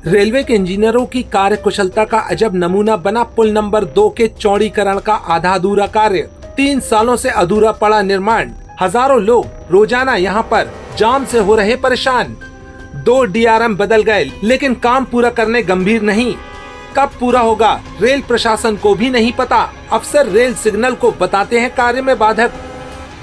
Railway के इंजीनियरों की कार्य कुशलता का अजब नमूना बना पुल नंबर 2 के चौड़ीकरण का आधा अधूरा कार्य। 3 सालों से अधूरा पड़ा निर्माण। हजारों लोग रोजाना यहाँ पर जाम से हो रहे परेशान। 2 DRM बदल गए, लेकिन काम पूरा करने गंभीर नहीं। कब पूरा होगा रेल प्रशासन को भी नहीं पता। अफसर रेल सिग्नल को बताते हैं कार्य में बाधक।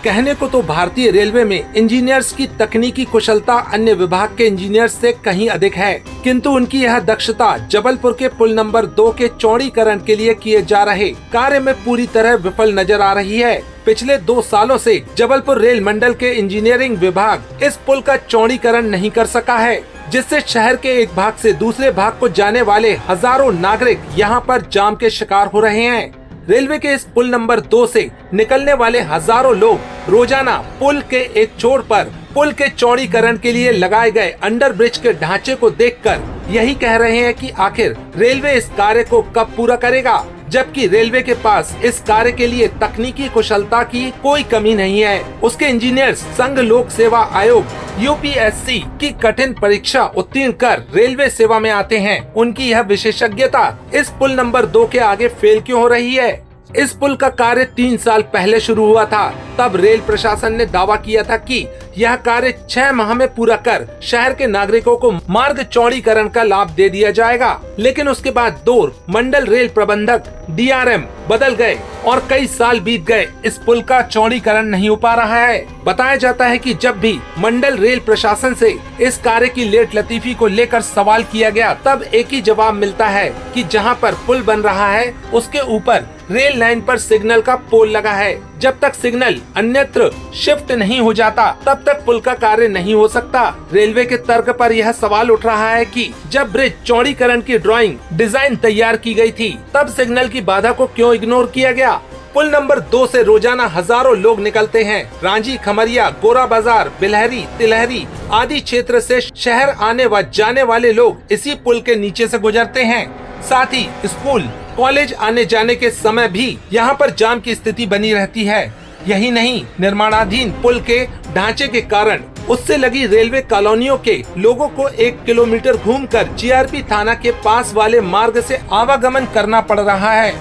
कहने को तो भारतीय रेलवे में इंजीनियर्स की तकनीकी कुशलता अन्य विभाग के इंजीनियर्स से कहीं अधिक है, किंतु उनकी यह दक्षता जबलपुर के पुल नंबर 2 के चौड़ीकरण के लिए किए जा रहे कार्य में पूरी तरह विफल नजर आ रही है। पिछले 2 सालों से जबलपुर रेल मंडल के इंजीनियरिंग विभाग इस पुल का चौड़ीकरण नहीं कर सका है, जिससे शहर के एक भाग से दूसरे भाग को जाने वाले हजारों नागरिक यहाँ पर जाम के शिकार हो रहे हैं। रेलवे के इस पुल नंबर 2 से निकलने वाले हजारों लोग रोजाना पुल के एक छोर पर पुल के चौड़ीकरण के लिए लगाए गए अंडर ब्रिज के ढांचे को देखकर यही कह रहे हैं कि आखिर रेलवे इस कार्य को कब पूरा करेगा, जबकि रेलवे के पास इस कार्य के लिए तकनीकी कुशलता की कोई कमी नहीं है। उसके इंजीनियर्स संघ लोक सेवा आयोग UPSC की कठिन परीक्षा उत्तीर्ण कर रेलवे सेवा में आते हैं। उनकी यह विशेषज्ञता इस पुल नंबर 2 के आगे फेल क्यों हो रही है? इस पुल का कार्य 3 साल पहले शुरू हुआ था। तब रेल प्रशासन ने दावा किया था कि यह कार्य 6 माह में पूरा कर शहर के नागरिकों को मार्ग चौड़ीकरण का लाभ दे दिया जाएगा, लेकिन उसके बाद 2 मंडल रेल प्रबंधक DRM बदल गए और कई साल बीत गए। इस पुल का चौड़ीकरण नहीं हो पा रहा है। बताया जाता है कि जब भी मंडल रेल प्रशासन से इस कार्य की लेट लतीफी को लेकर सवाल किया गया, तब एक ही जवाब मिलता है कि जहां पर पुल बन रहा है उसके ऊपर रेल लाइन पर सिग्नल का पोल लगा है। जब तक सिग्नल अन्यत्र शिफ्ट नहीं हो जाता, तब तक पुल का कार्य नहीं हो सकता। रेलवे के तर्क पर यह सवाल उठ रहा है कि जब ब्रिज चौड़ीकरण की ड्राइंग डिजाइन तैयार की गई थी, तब सिग्नल की बाधा को क्यों इग्नोर किया गया? पुल नंबर 2 से रोजाना हजारों लोग निकलते हैं। रांझी, खमरिया, गोरा बाजार, बिलहरी, तिलहरी आदि क्षेत्र से शहर आने व जाने वाले लोग इसी पुल के नीचे से गुजरते हैं। साथ ही स्कूल, कॉलेज आने जाने के समय भी यहाँ पर जाम की स्थिति बनी रहती है। यही नहीं, निर्माणाधीन पुल के ढांचे के कारण उससे लगी रेलवे कॉलोनियों के लोगों को 1 किलोमीटर घूमकर GRP थाना के पास वाले मार्ग से आवागमन करना पड़ रहा है।